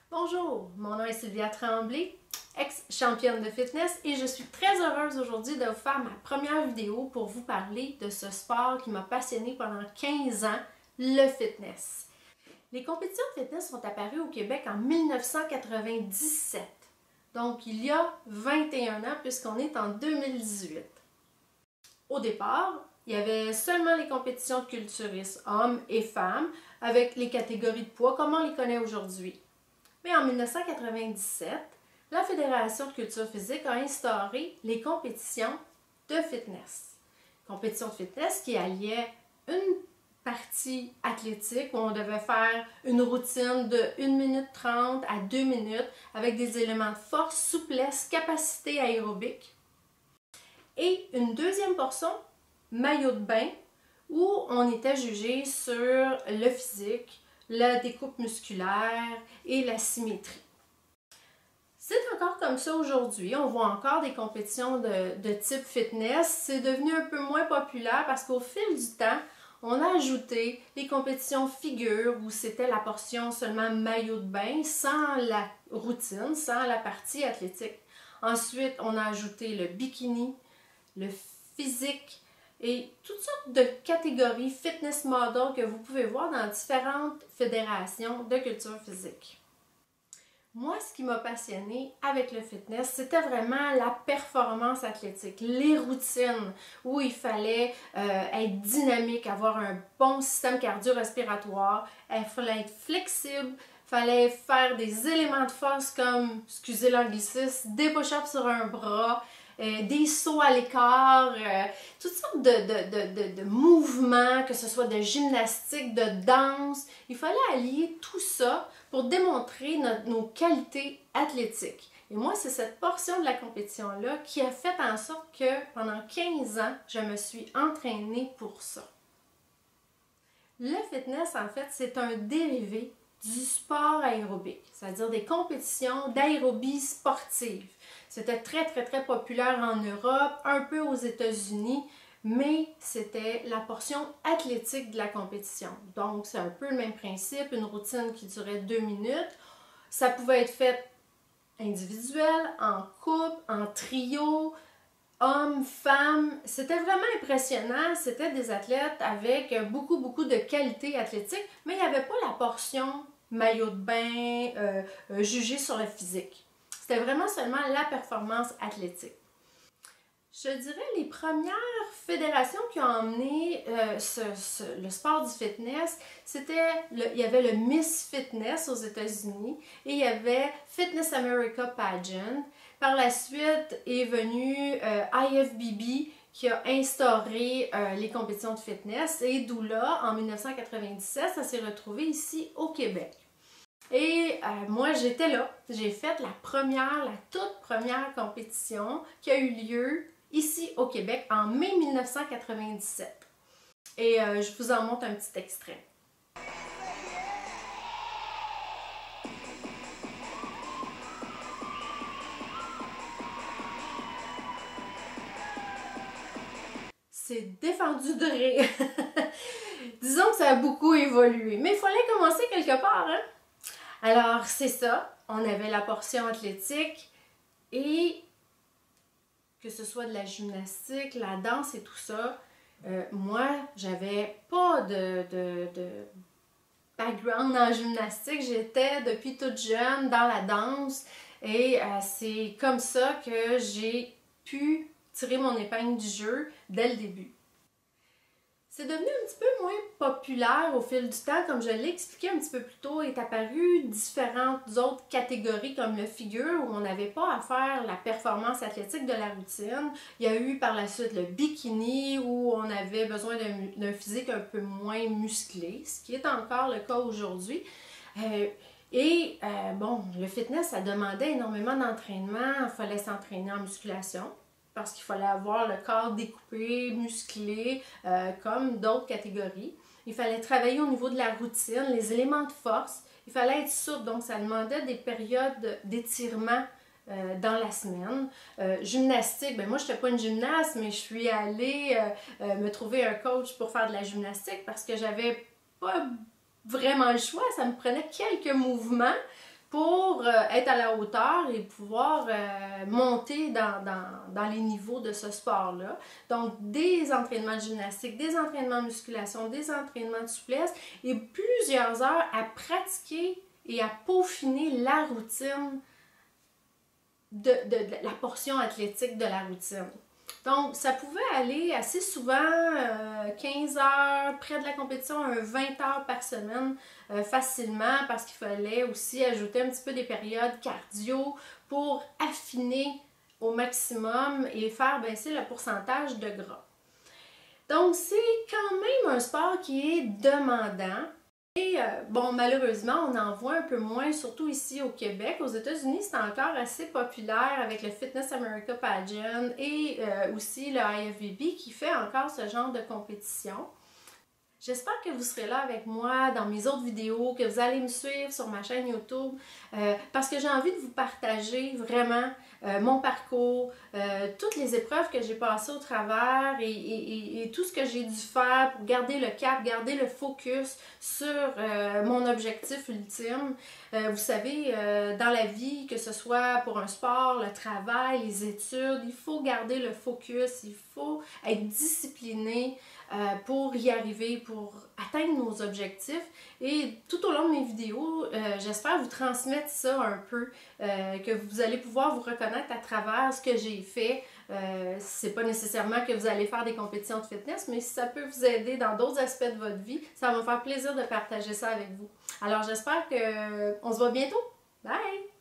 Bonjour, mon nom est Sylvia Tremblay, ex-championne de fitness et je suis très heureuse aujourd'hui de vous faire ma première vidéo pour vous parler de ce sport qui m'a passionnée pendant 15 ans, le fitness. Les compétitions de fitness sont apparues au Québec en 1997, donc il y a 21 ans puisqu'on est en 2018. Au départ, il y avait seulement les compétitions de culturistes, hommes et femmes, avec les catégories de poids comme on les connaît aujourd'hui. Mais en 1997, la Fédération de culture physique a instauré les compétitions de fitness. Compétitions de fitness qui alliaient une partie athlétique où on devait faire une routine de 1 minute 30 à 2 minutes avec des éléments de force, souplesse, capacité aérobique. Et une deuxième portion, maillot de bain, où on était jugé sur le physique, la découpe musculaire et la symétrie. C'est encore comme ça aujourd'hui, on voit encore des compétitions de type fitness. C'est devenu un peu moins populaire parce qu'au fil du temps, on a ajouté les compétitions figure où c'était la portion seulement maillot de bain sans la routine, sans la partie athlétique. Ensuite, on a ajouté le bikini, le physique, et toutes sortes de catégories fitness model que vous pouvez voir dans différentes fédérations de culture physique. Moi, ce qui m'a passionnée avec le fitness, c'était vraiment la performance athlétique, les routines où il fallait être dynamique, avoir un bon système cardio-respiratoire, il fallait être flexible, il fallait faire des éléments de force comme, excusez l'anglicisme, des push-ups sur un bras, des sauts à l'écart, toutes sortes de mouvements, que ce soit de gymnastique, de danse. Il fallait allier tout ça pour démontrer nos qualités athlétiques. Et moi, c'est cette portion de la compétition-là qui a fait en sorte que pendant 15 ans, je me suis entraînée pour ça. Le fitness, en fait, c'est un dérivé du sport aérobique, c'est-à-dire des compétitions d'aérobie sportive. C'était très populaire en Europe, un peu aux États-Unis, mais c'était la portion athlétique de la compétition. Donc, c'est un peu le même principe, une routine qui durait 2 minutes. Ça pouvait être fait individuel, en couple, en trio, hommes, femmes. C'était vraiment impressionnant. C'était des athlètes avec beaucoup de qualité athlétique, mais il n'y avait pas la portion maillot de bain jugée sur le physique. C'était vraiment seulement la performance athlétique. Je dirais les premières fédérations qui ont emmené le sport du fitness, il y avait le Miss Fitness aux États-Unis et il y avait Fitness America Pageant. Par la suite est venu IFBB qui a instauré les compétitions de fitness et d'où là, en 1997, ça s'est retrouvé ici au Québec. Et moi, j'étais là. J'ai fait la toute première compétition qui a eu lieu ici au Québec en mai 1997. Et je vous en montre un petit extrait. C'est défendu de rire. Disons que ça a beaucoup évolué, mais il fallait commencer quelque part, hein? Alors, c'est ça, on avait la portion athlétique et que ce soit de la gymnastique, la danse et tout ça, moi, j'avais pas de background en gymnastique, j'étais depuis toute jeune dans la danse et c'est comme ça que j'ai pu tirer mon épingle du jeu dès le début. C'est devenu un petit peu moins populaire au fil du temps, comme je l'ai expliqué un petit peu plus tôt, est apparu différentes autres catégories comme le figure où on n'avait pas à faire la performance athlétique de la routine. Il y a eu par la suite le bikini où on avait besoin d'un physique un peu moins musclé, ce qui est encore le cas aujourd'hui. Bon, le fitness, ça demandait énormément d'entraînement, il fallait s'entraîner en musculation. Parce qu'il fallait avoir le corps découpé, musclé, comme d'autres catégories. Il fallait travailler au niveau de la routine, les éléments de force. Il fallait être souple, donc ça demandait des périodes d'étirement dans la semaine. Gymnastique, ben moi je n'étais pas une gymnaste, mais je suis allée me trouver un coach pour faire de la gymnastique parce que j'avais pas vraiment le choix. Ça me prenait quelques mouvements pour être à la hauteur et pouvoir monter dans les niveaux de ce sport-là. Donc, des entraînements de gymnastique, des entraînements de musculation, des entraînements de souplesse et plusieurs heures à pratiquer et à peaufiner la routine de la portion athlétique de la routine. Donc, ça pouvait aller assez souvent, 15 heures, près de la compétition, 20 heures par semaine, facilement, parce qu'il fallait aussi ajouter un petit peu des périodes cardio pour affiner au maximum et faire baisser le pourcentage de gras. Donc, c'est quand même un sport qui est demandant. Et bon, malheureusement, on en voit un peu moins, surtout ici au Québec. Aux États-Unis, c'est encore assez populaire avec le Fitness America Pageant et aussi le IFBB qui fait encore ce genre de compétition. J'espère que vous serez là avec moi dans mes autres vidéos, que vous allez me suivre sur ma chaîne YouTube parce que j'ai envie de vous partager vraiment mon parcours, toutes les épreuves que j'ai passées au travers et tout ce que j'ai dû faire pour garder le cap, garder le focus sur mon objectif ultime. Vous savez, dans la vie, que ce soit pour un sport, le travail, les études, il faut garder le focus, il faut être discipliné pour y arriver, pour atteindre nos objectifs. Et tout au long de mes vidéos, j'espère vous transmettre ça un peu, que vous allez pouvoir vous reconnaître à travers ce que j'ai fait. C'est pas nécessairement que vous allez faire des compétitions de fitness, mais si ça peut vous aider dans d'autres aspects de votre vie, ça va me faire plaisir de partager ça avec vous. Alors j'espère qu'on se voit bientôt. Bye!